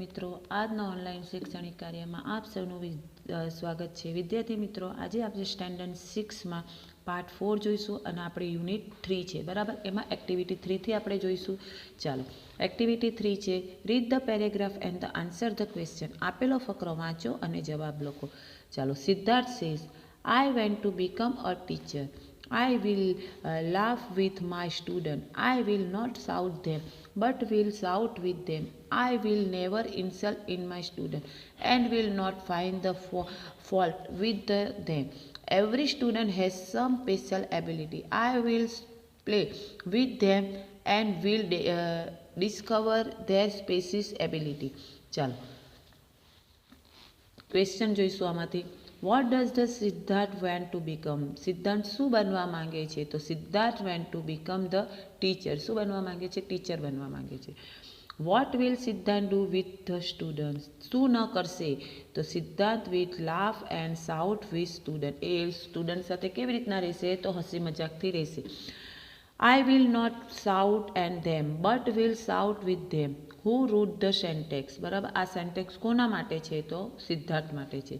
मित्रों, આજના ઓનલાઈન શૈક્ષણિક કાર્યમાં આપ સૌનું સ્વાગત છે। વિદ્યાર્થી મિત્રો, આજે આપણે સ્ટેન્ડર્ડ 6 માં પાર્ટ 4 જોઈશું અને આપણે યુનિટ 3 છે, બરાબર। એમાં એક્ટિવિટી 3 થી આપણે જોઈશું। ચાલો, એક્ટિવિટી 3 છે, read the paragraph and the answer the question. આપેલો ફકરો વાંચો અને જવાબ લખો। ચાલો, Siddharth says, I want to become a teacher. I will laugh with my students. I will not shout them, but will shout with them. I will never insult in my students and will not find the fault with them. Every student has some special ability. I will play with them and will discover their special ability. ચાલો, question જોઈશું આમાંથી। What does the Siddharth want to become? Siddharth શું બનવા માંગે છે? તો Siddharth want to become the teacher. શું બનવા માંગે છે? ટીચર બનવા માંગે છે। What will Siddharth do with the students? શું ન કરશે? તો Siddharth will laugh and shout with students. A student સાથે કેવી રીતના રહેશે? તો હસી મજાકથી રહેશે। I will not shout at them, but will shout with them. Who wrote the sentence? બરાબર, આ સેન્ટેક્સ કોના માટે છે? તો સિદ્ધાર્થ માટે છે।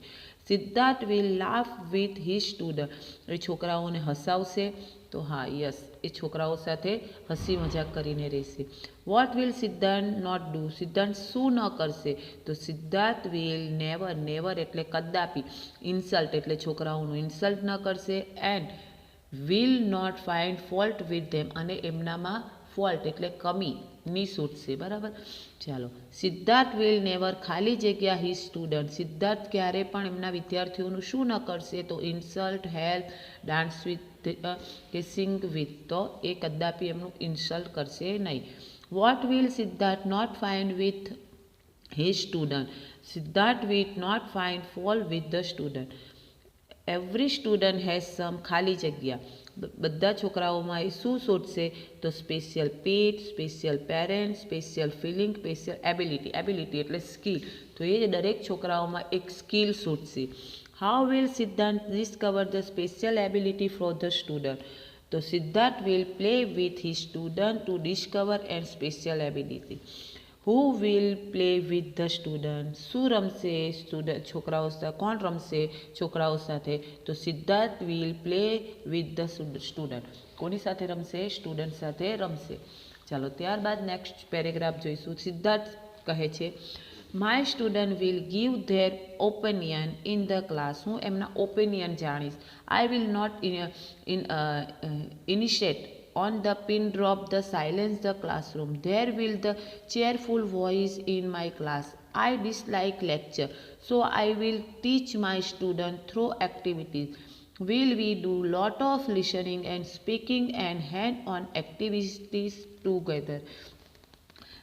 Siddharth will laugh with his student. એ છોકરાઓને હસાવશે। તો હા, યસ, એ છોકરાઓ સાથે હસી મજાક કરીને રહેશે। What will Siddharth not do? Siddharth શું ન કરશે? તો સિદ્ધાર્થ will never, never એટલે કદાપી, ઇન્સલ્ટ એટલે છોકરાઓનું ઇન્સલ્ટ ન કરશે, and will not find fault with them અને એમનામાં ફોલ્ટ એટલે કમી ની શોધશે, બરાબર। ચાલો, સિદ્ધાર્થ will never ખાલી જગ્યા his student. સિદ્ધાર્થ ક્યારે પણ એમના વિદ્યાર્થીઓનું શું ન કરશે? તો ઇન્સલ્ટ, હેલ્પ, ડાન્સ વિથ કે સિંગ વિથ, તો એ કદાપી એમનું ઇન્સલ્ટ કરશે નહીં। What will Siddharth not find with his student? સિદ્ધાર્થ will not find fault with the student. Every student has some ખાલી જગ્યા, બધા છોકરાઓમાં એ શું શોધશે? તો special pet, special parent, special feeling, special ability, ability એટલે સ્કિલ, તો એ દરેક છોકરાઓમાં એક સ્કિલ શોધશે। How will Siddharth discover the special ability for the student? તો Siddharth will play with his student to discover and special ability. Who will play with the student? શું રમશે સ્ટુડન્ટ છોકરાઓ સાથે? કોણ રમશે છોકરાઓ સાથે? તો Siddharth will play with the student. કોની સાથે રમશે? સ્ટુડન્ટ સાથે રમશે। ચાલો, ત્યારબાદ નેક્સ્ટ પેરેગ્રાફ જોઈશું। સિદ્ધાર્થ કહે છે, my student will give their opinion in the class. હું એમના ઓપિનિયન જાણીશ. I will not initiate on the pin drop the silence the classroom. There will the cheerful voice in my class. I dislike lecture, so I will teach my student through activities. Will we do lot of listening and speaking and hand-on activities together?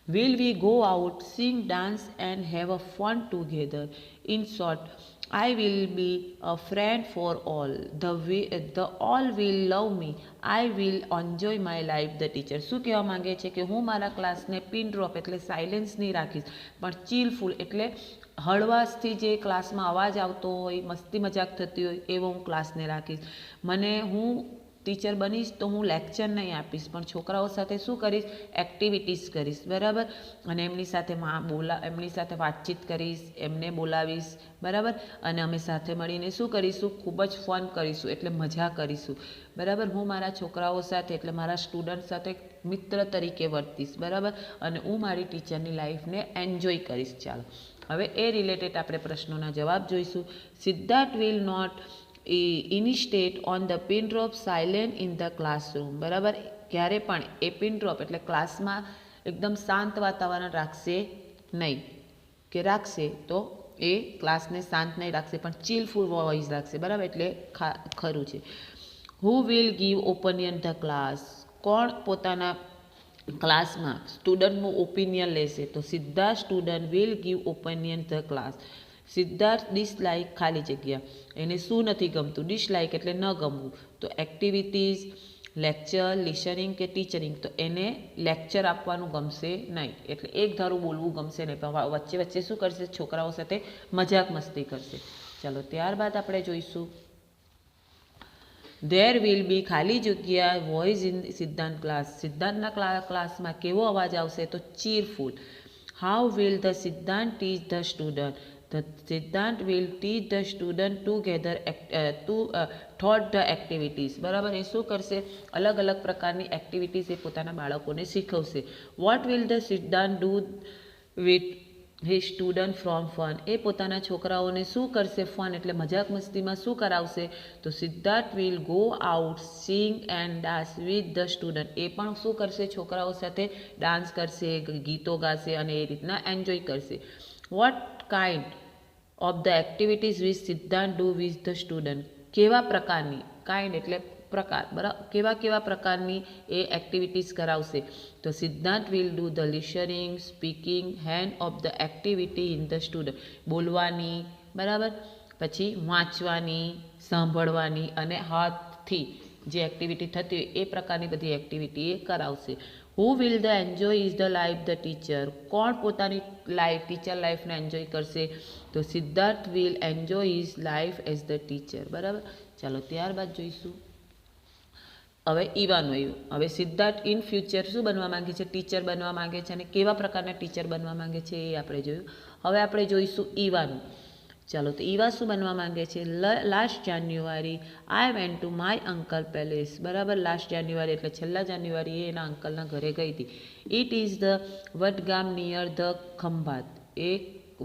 Will we go out, sing, dance and have a fun together? In short, I will be a friend for all. The all will love me. I will enjoy my life. The teacher શું કહેવા માંગે છે? કે હું મારા ક્લાસને pin drop એટલે silence નહીં રાખીશ, પણ ચીલફુલ એટલે હળવાશથી જે ક્લાસમાં અવાજ આવતો હોય, મસ્તી મજાક થતી હોય, એવો હું ક્લાસને રાખીશ। હું ટીચર બનીશ તો હું લેક્ચર નહીં આપીશ, પણ છોકરાઓ સાથે શું કરીશ? એક્ટિવિટીઝ કરીશ, બરાબર। અને એમની સાથે એમની સાથે વાતચીત કરીશ, એમને બોલાવીશ, બરાબર। અને અમે સાથે મળીને શું કરીશું? ખૂબ જ ફન કરીશું, એટલે મજા કરીશું, બરાબર। હું મારા છોકરાઓ સાથે એટલે મારા સ્ટુડન્ટ સાથે મિત્ર તરીકે વર્તીશ, બરાબર। અને હું મારી ટીચરની લાઈફને એન્જોય કરીશ। ચાલો, હવે એ રિલેટેડ આપણે પ્રશ્નોના જવાબ જોઈશું। Siddharth will not initiate on the pin drop silent in the classroom, બરાબર। ક્યારે પણ એ પિન ડ્રોપ એટલે ક્લાસમાં એકદમ શાંત વાતાવરણ રાખશે નહીં, કે રાખશે તો એ ક્લાસને શાંત નહીં રાખશે, પણ ચીલફુલ વોઇસ રાખશે, બરાબર, એટલે ખરું છે। Who will give opinion the class? કોણ પોતાના ક્લાસમાં સ્ટુડન્ટનું ઓપિનિયન લેશે? તો Siddharth student will give opinion the class. Siddharth dislike ખાલી જગ્યા, એને શું નથી ગમતું? ડિસલાઇક એટલે ન ગમવું, તો એક્ટિવિટીઝ, લેક્ચર, લિસનિંગ કે ટીચરિંગ, તો એને લેક્ચર આપવાનું ગમશે નહીં, એટલે એક ધારું બોલવું ગમશે નહીં, પણ વચ્ચે વચ્ચે શું કરશે? છોકરાઓ સાથે મજાક મસ્તી કરશે। ચાલો, ત્યારબાદ આપણે જોઈશું ધેર વિલ બી ખાલી જગ્યા વોઇસ ઇન સિદ્ધાર્થ ક્લાસ. સિદ્ધાર્થના ક્લાસમાં કેવો અવાજ આવશે? તો ચીરફુલ. How will the Siddhant teach the student? The Siddhant will teach the student together thought the activities. બરાબર, એ શું કરશે? અલગ અલગ પ્રકારની એક્ટિવિટીઝ એ પોતાના બાળકોને શીખવશે. What will the Siddhant do with his student from fun? એ પોતાના છોકરાઓને શું કરશે? ફન એટલે મજાક મસ્તીમાં શું કરાવશે? તો Siddharth will go out sing and dance with the student. એ પણ શું કરશે? છોકરાઓ સાથે ડાન્સ કરશે, ગીતો ગાશે અને એ રીતના એન્જોય કરશે. What kind of the activities which સિદ્ધાંત ડુ વિથ ધ સ્ટુડન્ટ? કેવા પ્રકારની, કાઇન્ડ એટલે પ્રકાર, બરાબર, કેવા કેવા પ્રકારની એ એક્ટિવિટીઝ કરાવશે? તો સિદ્ધાંત will do the listening, speaking, hand of the activity in the student. બોલવાની, બરાબર, પછી વાંચવાની, સાંભળવાની અને હાથથી જે એક્ટિવિટી થતી હોય એ પ્રકારની બધી એક્ટિવિટી એ કરાવશે. Who will the enjoy is the life the teacher? કોણ પોતાની લાઈફ, ટીચર લાઈફને એન્જોય કરશે? તો Siddharth will enjoy is life as the teacher. બરાબર, ચાલો ત્યારબાદ જોઈશું હવે ઈવાનું આવ્યું. હવે સિદ્ધાર્થ ઇન ફ્યુચર શું બનવા માંગે છે? ટીચર બનવા માંગે છે. અને કેવા પ્રકારના ટીચર બનવા માંગે છે એ આપણે જોયું. હવે આપણે જોઈશું ઈવાનું. ચાલો, તો ઈવા શું બનવા માંગે છે? Last January I went to my uncle palace. બરાબર, લાસ્ટ જાન્યુઆરી એટલે છેલ્લા જાન્યુઆરી એના અંકલના ઘરે ગઈ હતી. It is the Vadgam near the Khambhat. એ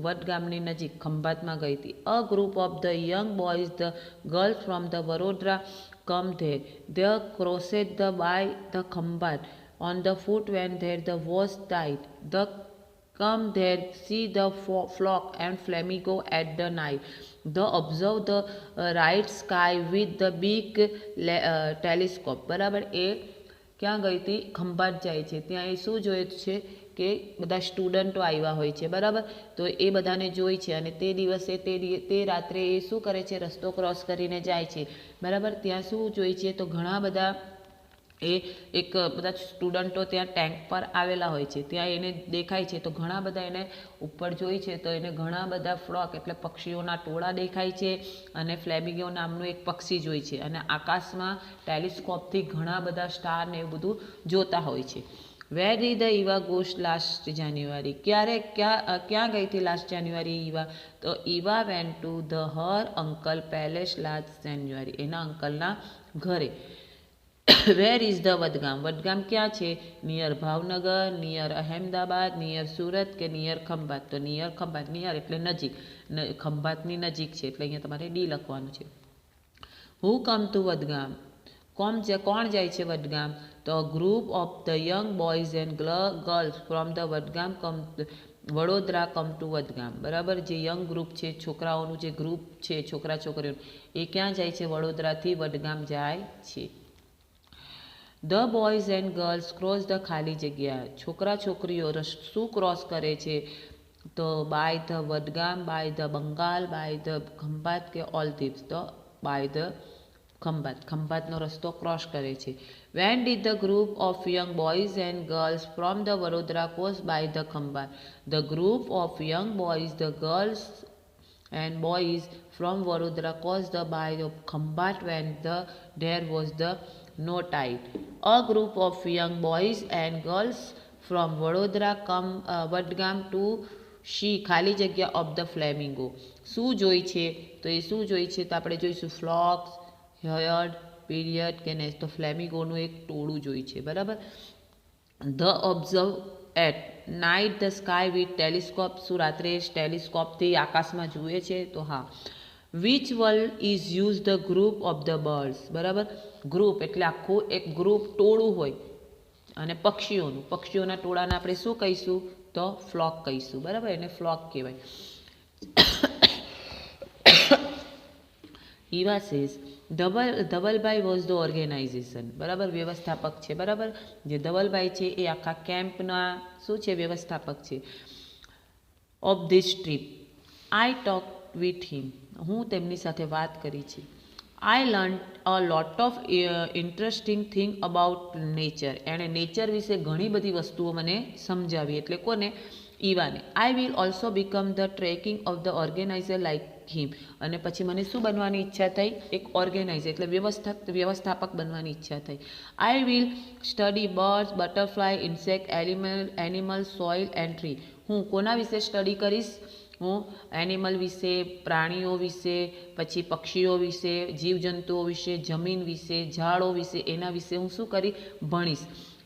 વડગામની નજીક ખંભાતમાં ગઈ હતી. A group of the young boys the girls from the Vadodara come there. They crossed by the Khambat on the foot when there the was tide. The come there, see the flock and flamingo at the night. The observe the right sky with the big telescope. બરાબર, એ ક્યાં ગઈ હતી? ખંભાત જાય છે. ત્યાં એ શું જોયે છે કે બધા સ્ટુડન્ટો આવ્યા હોય છે. બરાબર, તો એ બધાને જોઈ છે અને તે દિવસે તે રાત્રે એ શું કરે છે? રસ્તો ક્રોસ કરીને જાય છે. બરાબર, ત્યાં શું જોઈ છે? તો ઘણા બધા એક બધા સ્ટુડન્ટો ત્યાં ટેન્ક પર આવેલા હોય છે. ત્યાં એને દેખાય છે તો ઘણા બધા એને ઉપર જોઈ છે તો એને ઘણા બધા ફ્લોક એટલે પક્ષીઓના ટોળા દેખાય છે અને ફ્લેમિંગો નામનું એક પક્ષી જોઈ છે અને આકાશમાં ટેલિસ્કોપથી ઘણા બધા સ્ટાર ને એવું બધું જોતા હોય છે. Where did the Eva goes last January? ક્યાં ગઈ હતી લાસ્ટ જાન્યુઆરી ઈવા? તો Eva went to the her uncle palace last January. એના અંકલના ઘરે. Where is the Vadgam? Vadgam ક્યાં છે? Near Bhavnagar, near Ahmedabad, near Surat કે નિયર ખંભાત? તો નિયર ખંભાત. નિયર એટલે નજીક, ખંભાતની નજીક છે એટલે અહીંયા તમારે ડી લખવાનું છે. Who come to Vadgam? કોણ જાય છે વડગામ? તો group of the young boys and girls from the Vadgam Vadodara come to Vadgam. બરાબર, જે યંગ ગ્રુપ છે, છોકરાઓનું જે ગ્રુપ છે, છોકરા છોકરીઓનું, એ ક્યાં જાય છે? વડોદરાથી વડગામ જાય છે. The boys and girls cross the ખાલી જગ્યા. છોકરા છોકરીઓ શું ક્રોસ કરે છે? તો by the Vadgam, by the Bengal, by the Khambhat કે ઓલ ધીસ. તો બાય ધ ખંભાત, ખંભાતનો રસ્તો ક્રોસ કરે છે. When did the group of young boys and girls from the Vadodara cross by the Khambhat? The group of young boys, the girls and boys from Vadodara crossed the by the Khambat when there was the no tide. A group of young boys and girls from Vadodara come Vadgam to see ખાલી જગ્યા of the flamingo. શું જોઈ છે? તો એ શું જોઈ છે? તો આપણે જોઈશું ફ્લોક્સ, હર્ડ, પીરિયડ કે નેક્સ્ટ. તો ફ્લેમિંગોનું એક ટોળું જોઈ છે. બરાબર. The observe at night the sky with telescope. શું રાત્રે ટેલિસ્કોપથી આકાશમાં જુએ છે? તો હા. Which world is use the group of the birds? બરાબર, ગ્રુપ એટલે આખું એક ગ્રુપ, ટોળું હોય અને પક્ષીઓના ટોળાને આપણે શું કહીશું? તો ફ્લોક કહીશું. બરાબર, એને ફ્લોક કહેવાય. Eva says Dhavalbhai was the organisation. બરાબર, વ્યવસ્થાપક છે. બરાબર, જે ધવલભાઈ છે એ આખા કેમ્પના શું છે? વ્યવસ્થાપક છે. Of this trip I talk with him. હું તેમની સાથે વાત કરી છે. I learn a lot of interesting thing about nature. એણે નેચર વિશે ઘણી બધી વસ્તુઓ મને સમજાવી. એટલે કોને? ઈવાને. I will also become the trekking of the organiser like him. અને પછી મને શું બનવાની ઈચ્છા થઈ? એક ઓર્ગેનાઇઝર એટલે વ્યવસ્થાપક બનવાની ઈચ્છા થઈ. I will study birds, butterfly, insect, animal, soil and tree. હું કોના વિશે સ્ટડી કરીશ? હું એનિમલ વિશે, પ્રાણીઓ વિશે, પછી પક્ષીઓ વિશે, જીવજંતુઓ વિશે, જમીન વિશે, ઝાડો વિશે, એના વિશે હું શું કરી ભણીશ.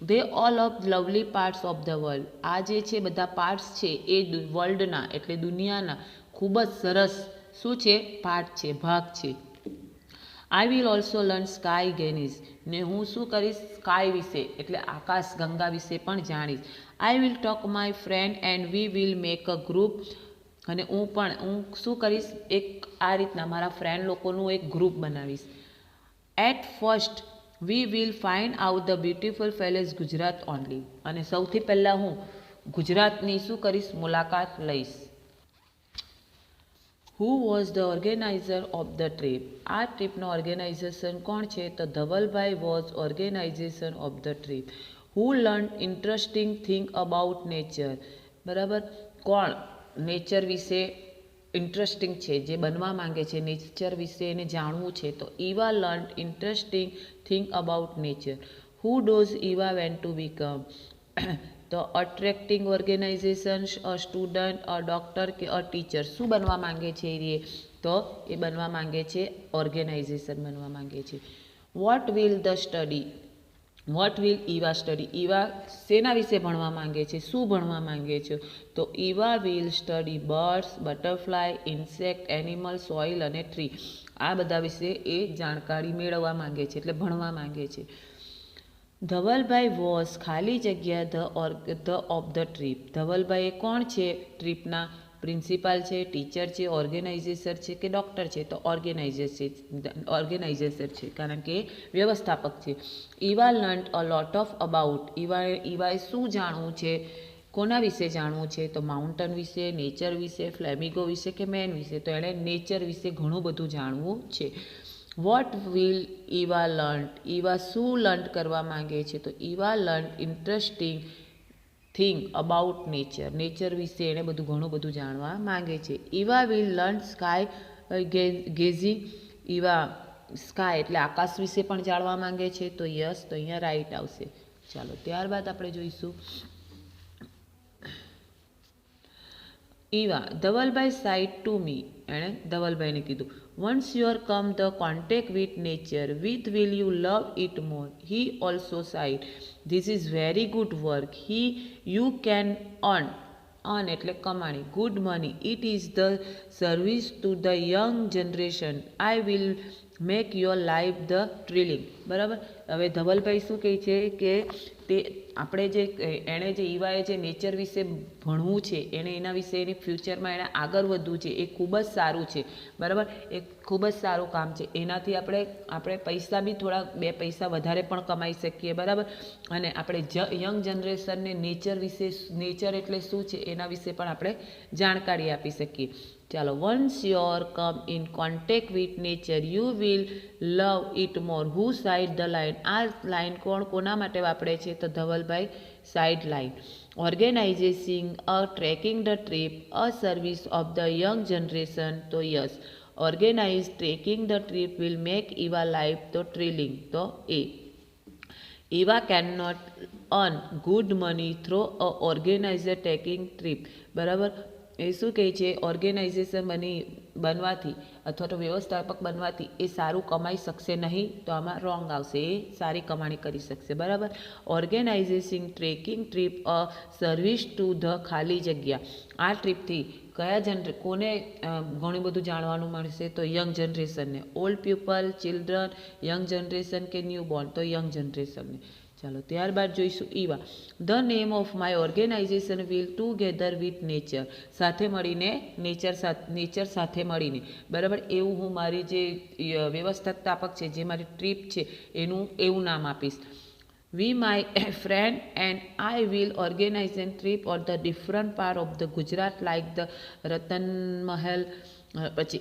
They all of lovely parts of the world. આ જે છે બધા પાર્ટ્સ છે એ વર્લ્ડના એટલે દુનિયાના ખૂબ જ સરસ શું છે? પાર્ટ છે, ભાગ છે. I will also learn sky ganges. ને હું શું કરીશ? સ્કાય વિશે એટલે આકાશ ગંગા વિશે પણ જાણીશ. I will talk my friend and we will make a group. અને હું શું કરીશ? એક આ રીતના મારા ફ્રેન્ડ લોકોનું એક ગ્રુપ બનાવીશ. At first we will find out the beautiful palace Gujarat only. અને સૌથી પહેલાં હું ગુજરાતની શું કરીશ? મુલાકાત લઈશ. Who was the organizer of the trip. આ ટ્રીપનો ઓર્ગેનાઇઝેશન કોણ છે? તો Dhavalbhai was organization of the trip. Who learn interesting thing about nature. બરાબર, કોણ નેચર વિશે ઇન્ટરેસ્ટિંગ છે, જે બનવા માંગે છે નેચર વિશે એને જાણવું છે, તો Eva learn interesting thing about nature. Who does Eva went to become. તો attracting organization, a student, a doctor કે અ ટીચર. શું બનવા માંગે છે એ? તો એ બનવા માંગે છે ઓર્ગેનાઇઝેશન બનવા માંગે છે. Vote will the study. Vote will Eva study. Eva શેના વિશે ભણવા માંગે છે? શું ભણવા માંગે છે? તો Eva will study birds, butterfly, insect, animal, soil અને ટ્રી. આ બધા વિશે એ જાણકારી મેળવવા માંગે છે એટલે ભણવા માંગે છે. ધવલભાઈ વોઝ ખાલી જગ્યા the of the trip. Dhavalbhai એ કોણ છે? ટ્રીપના પ્રિન્સિપાલ છે, ટીચર છે, ઓર્ગેનાઇઝેશન છે કે ડૉક્ટર છે? તો ઓર્ગેનાઇઝેશન છે, કારણ કે વ્યવસ્થાપક છે. Eva learnt a lot of about. ઈવાએ શું જાણવું છે? કોના વિશે જાણવું છે? તો માઉન્ટન વિશે, નેચર વિશે, ફ્લેમિંગો વિશે કે મેન વિશે? તો એણે નેચર વિશે ઘણું બધું જાણવું છે. Vote will Eva learn. Eva શું લર્ન કરવા માંગે છે? તો Eva learn interesting thing about nature. Nature વિશે એણે ઘણું બધું જાણવા માંગે છે. Eva will learn sky gazing. Eva sky એટલે આકાશ વિશે પણ જાણવા માંગે છે. તો યસ, તો અહીંયા રાઈટ આવશે. ચાલો ત્યારબાદ આપણે જોઈશું Eva Dhavalbhai side to me. એણે ધવલભાઈને કીધું, once you come the contact with nature with will you love it more. He also said, this is very good work. You can earn એટલે કમાણી, good money. It is the service to the young generation. I will make your life the thrilling. બરાબર. હવે ધવલભાઈ શું કહે છે કે તે આપણે જે એણે જે ઈવાએ જે નેચર વિશે ભણવું છે, એના વિશે એની ફ્યુચરમાં એણે આગળ વધવું છે, એ ખૂબ જ સારું છે. બરાબર, એ ખૂબ જ સારું કામ છે. એનાથી આપણે પૈસા બી થોડા 2 પૈસા વધારે પણ કમાઈ શકીએ. બરાબર, અને આપણે યંગ જનરેશનને નેચર વિશે, નેચર એટલે શું છે એના વિશે પણ આપણે જાણકારી આપી શકીએ. ચાલો, once your come in contact with nature you will love it more. Who side the line. આ લાઇન કોના માટે વાપરે છે? તો Dhavalbhai side line. Organizing a trekking the trip, a service of the young generation. તો yes, organize trekking the trip will make Eva life to thrilling. તો એ. Eva can not earn good money through a organizer taking trip. બરાબર, એ શું કહે છે? Organisation બનવાથી અથવા તો વ્યવસ્થાપક બનવાથી એ સારું કમાઈ શકશે નહીં. તો આમાં રોંગ આવશે. એ સારી કમાણી કરી શકશે. બરાબર, organisation trekking trip a service to the ખાલી જગ્યા. આ ટ્રીપથી કોને ઘણું બધું જાણવાનું મળશે? તો યંગ જનરેશનને. Old people, children, young generation કે ન્યૂ બોર્ન? તો યંગ જનરેશનને. ચાલો ત્યારબાદ જોઈશું Eva. The name of my organization will together with nature. સાથે મળીને, નેચર સાથે મળીને. બરાબર, એવું હું મારી જે વ્યવસ્થાપક છે, જે મારી ટ્રીપ છે, એવું નામ આપીશ. We my friend and I will organize an trip or the different part of the Gujarat like the Ratan Mahal, પછી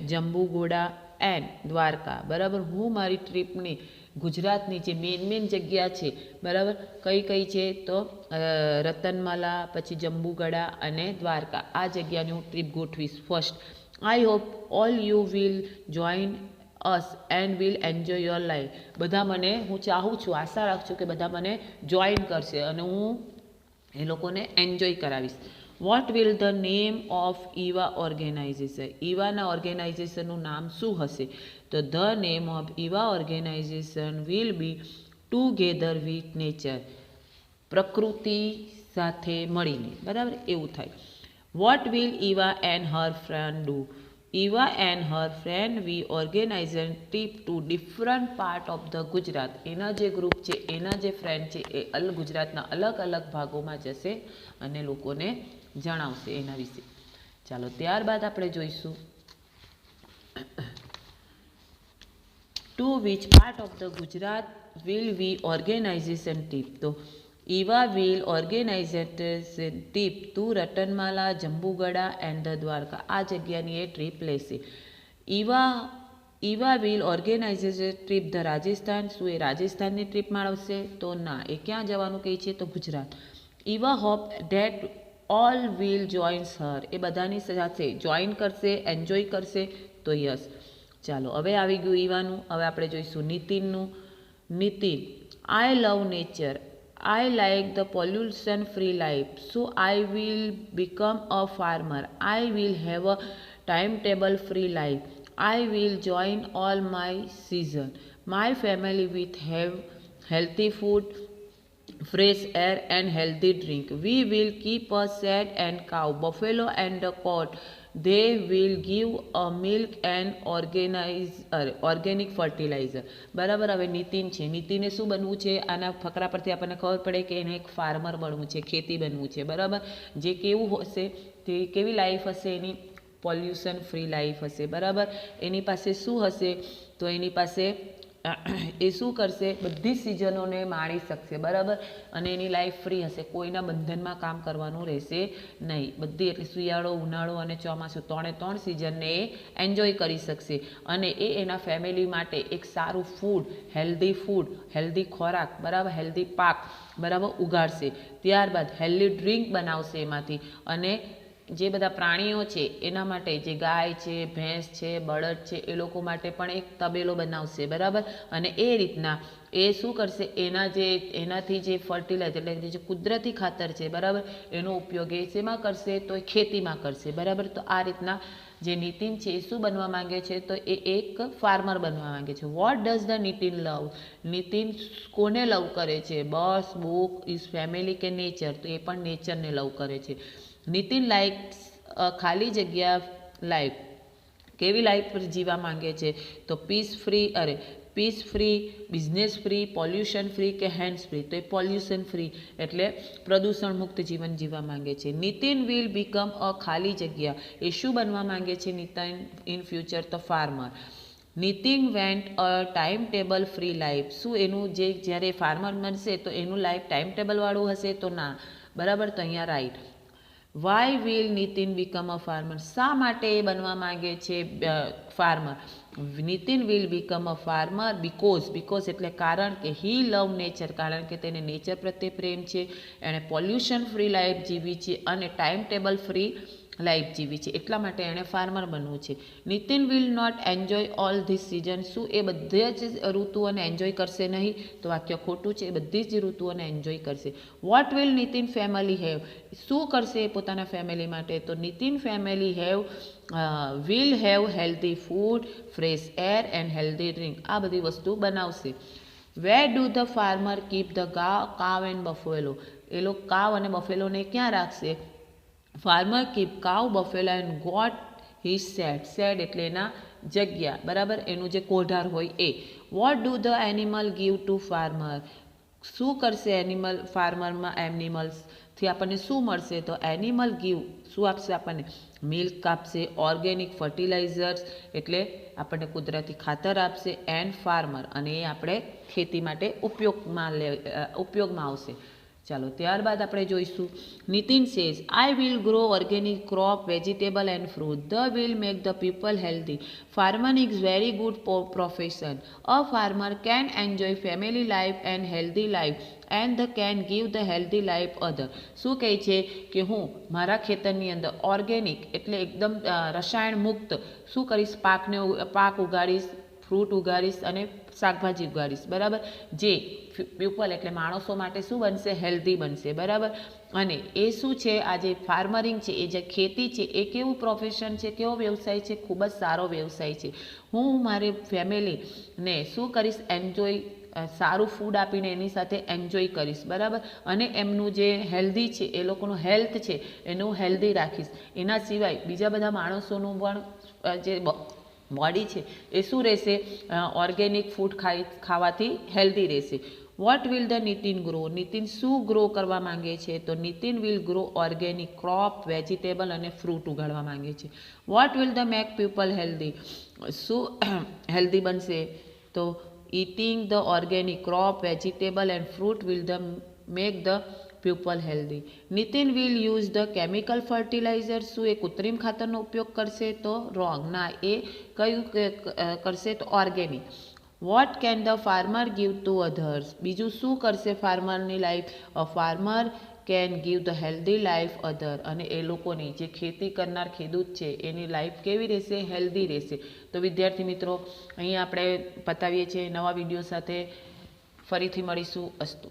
જંબુઘોડા એન્ડ દ્વારકા. બરાબર, હું મારી ટ્રીપની ગુજરાતની જે મેન જગ્યા છે, બરાબર, કઈ છે? તો રતનમાલા, પછી જંબુગડા અને દ્વારકા. આ જગ્યાની હું ટ્રીપ ગોઠવીશ first. I hope all you will join us and will enjoy your life. હું ચાહું છું, આશા રાખું છું કે બધા મને જોઈન કરશે અને હું એ લોકોને એન્જોય કરાવીશ. What will the name of Eva organization, ઈવાના ઓર્ગેનાઇઝેશનનું નામ શું હશે? તો the name of Eva organization will be together with nature, પ્રકૃતિ સાથે મળીને, બરાબર એવું થાય. What will Eva and her friend do? Eva and her friend we organize trip to different part of the Gujarat. એના જે ગ્રુપ છે, એના જે ફ્રેન્ડ છે એ ગુજરાતના અલગ અલગ ભાગોમાં જશે અને લોકોને જણાવશે એના વિશે. ચાલો ત્યારબાદ આપણે જોઈશું to which part of the Gujarat will we organization trip. તો Eva will organization trip to Ratanmala, Jambughoda and the Dwarka. આ જગ્યાની એ ટ્રીપ લેશે. Eva will organization trip the Rajasthan. શું એ રાજસ્થાનની ટ્રીપમાં આવશે? તો ના, એ ક્યાં જવાનું કહે છે? તો Gujarat. Eva hope that all will joins her. એ બધાની સાથે જોઈન કરશે, એન્જોય કરશે. તો યસ. ચાલો હવે આવી ગયું ઈવાનું. હવે આપણે જોઈશું નીતિનનું. Nitin, I love nature, I like the pollution free life, so I will become a farmer, I will have a time table free life, I will join all my season, my family with have healthy food, fresh air and healthy drink. We will keep a shed and cow, buffalo and a goat. They will give a milk and organic fertilizer. બરાબર. હવે નીતિન છે, નીતિને શું બનવું છે? આના ફકરા પરથી આપણને ખબર પડે કે એને એક ફાર્મર બનવું છે, ખેતી બનવું છે. બરાબર. જે કેવું હશે, તે કેવી લાઈફ હશે એની? પોલ્યુશન ફ્રી લાઈફ હશે. બરાબર. એની પાસે શું હશે? તો એની પાસે એ શું કરશે? બધી સિઝનોને માણી શકશે. બરાબર. અને એની લાઈફ ફ્રી હશે, કોઈના બંધનમાં કામ કરવાનું રહેશે નહીં. બધી એટલે શિયાળો, ઉનાળો અને ચોમાસું, 3 સિઝનને એ એન્જોય કરી શકશે. અને એ એના ફેમિલી માટે એક સારું ફૂડ, હેલ્ધી ખોરાક, બરાબર, હેલ્ધી પાક, બરાબર, ઉગાડશે. ત્યારબાદ હેલ્ધી ડ્રિંક બનાવશે એમાંથી. અને જે બધા પ્રાણીઓ છે એના માટે, જે ગાય છે, ભેંસ છે, બળદ છે, એ લોકો માટે પણ એક તબેલો બનાવશે. બરાબર. અને એ રીતના એ શું કરશે? એનાથી જે ફર્ટિલાઇઝર એટલે જે કુદરતી ખાતર છે, બરાબર, એનો ઉપયોગ એ શેમાં કરશે? તો એ ખેતીમાં કરશે. બરાબર. તો આ રીતના જે નીતિન છે એ શું બનવા માંગે છે? તો એ એક ફાર્મર બનવા માંગે છે. વોટ ડઝ ધ નીતિન લવ? નીતિન કોને લવ કરે છે? બસ, બુક, ઇઝ ફેમિલી કે નેચર? તો એ પણ નેચરને લવ કરે છે. નીતિન લાઇક્સ ખાલી જગ્યા લાઈફ. કેવી લાઈફ જીવવા માંગે છે? તો peace free, business free, pollution free કે હેન્ડ્સ ફ્રી? તો એ પોલ્યુશન ફ્રી એટલે પ્રદૂષણ મુક્ત જીવન જીવવા માંગે છે. નીતિન વિલ બીકમ અ ખાલી જગ્યા. એ શું બનવા માંગે છે નીતિન ઇન ફ્યુચર? તો ફાર્મર. નીતિન વેન્ટ અ ટાઈમ ટેબલ ફ્રી લાઈફ. શું એનું જે જ્યારે ફાર્મર બનશે તો એનું લાઈફ ટાઈમ ટેબલ વાળું હશે? તો ના. બરાબર. તો અહીંયા right. Why will Nitin become a farmer? શા માટે એ બનવા માંગે છે farmer? Nitin will become a farmer because એટલે કારણ કે હી લવ નેચર, કારણ કે તેને નેચર પ્રત્યે પ્રેમ છે, એણે પોલ્યુશન ફ્રી લાઈફ જીવી છે અને ટાઈમ ટેબલ ફ્રી લાઈફ જીવી છે, એટલા માટે એણે ફાર્મર બનવું છે. Nitin will not enjoy all this season. શું એ બધે જ ઋતુઓને એન્જોય કરશે નહીં? તો વાક્ય ખોટું છે. એ બધી જ ઋતુઓને એન્જોય કરશે. What will Nitin family have? શું કરશે પોતાના ફેમિલી માટે? તો Nitin family will have healthy food, fresh air and healthy drink. આ બધી વસ્તુ બનાવશે. Where do the farmer keep the cow and buffalo? એ લોકો કાવ અને બફેલોને ક્યાં રાખશે? Farmer keep cow, buffalo and goat his shed એટલે એના જગ્યા. બરાબર. એનું જે કોઢાર હોય એ. What do the animal give to farmer? શું કરશે ફાર્મરમાં એનિમલ્સથી આપણને શું મળશે? તો એનિમલ ગીવ શું આપશે આપણને? મિલ્ક આપશે, ઓર્ગેનિક ફર્ટિલાઇઝર્સ એટલે આપણને કુદરતી ખાતર આપશે, એન્ડ ફાર્મર અને એ આપણે ખેતી માટે ઉપયોગમાં આવશે. ચાલો ત્યારબાદ આપણે જોઈશું Nitin says I will grow organic crop, vegetable and fruit. The will make the people healthy. Farmer is very good profession. A farmer can enjoy family life and healthy life and the can give the healthy life other. શું કહે છે કે હું મારા ખેતરની અંદર organic એટલે એકદમ રસાયણ મુક્ત શું કરીશ? પાક ઉગાડીશ, ફ્રૂટ ઉગાડીશ અને શાકભાજી ઉગાડીશ, બરાબર, જે પીપલ એટલે માણસો માટે શું બનશે, હેલ્ધી બનશે, બરાબર. અને એ શું છે, આ જે ફાર્મરિંગ છે, એ જે ખેતી છે, એ કેવું પ્રોફેશન છે, કેવો વ્યવસાય છે, ખૂબ જ સારો વ્યવસાય છે. હું મારી ફેમિલીને શું કરીશ, એન્જોય, સારું ફૂડ આપીને એની સાથે એન્જોય કરીશ, બરાબર. અને એમનું જે હેલ્ધી છે, એ લોકોનું હેલ્થ છે, એનું હેલ્ધી રાખીશ. એના સિવાય બીજા બધા માણસોનું પણ જે બોડી છે એ શું રહેશે, ઓર્ગેનિક ફૂડ ખાવાથી હેલ્ધી રહેશે. Vote will the Nitin grow, Nitin શું ગ્રો કરવા માંગે છે, તો Nitin will grow organic crop, vegetable અને ફ્રૂટ ઉગાડવા માંગે છે. Vote will the make people healthy, શું હેલ્ધી બનશે, તો eating the organic crop, vegetable and fruit will make the people healthy. Nitin will use the chemical fertilizer, શું એ કૃત્રિમ ખાતરનો ઉપયોગ કરશે, તો રોંગ, ના, એ કયું કરશે, તો organic. What can the farmer give to others, બીજું શું કરશે ફાર્મરની life, farmer can give the healthy life other, અને એ લોકોની જે ખેતી કરનાર ખેડૂત છે એની લાઈફ કેવી રહેશે, હેલ્ધી રહેશે. તો વિદ્યાર્થી મિત્રો, અહીં આપણે પતાવીએ છીએ. નવા વિડીયો સાથે ફરીથી મળીશું. અસ્તુ.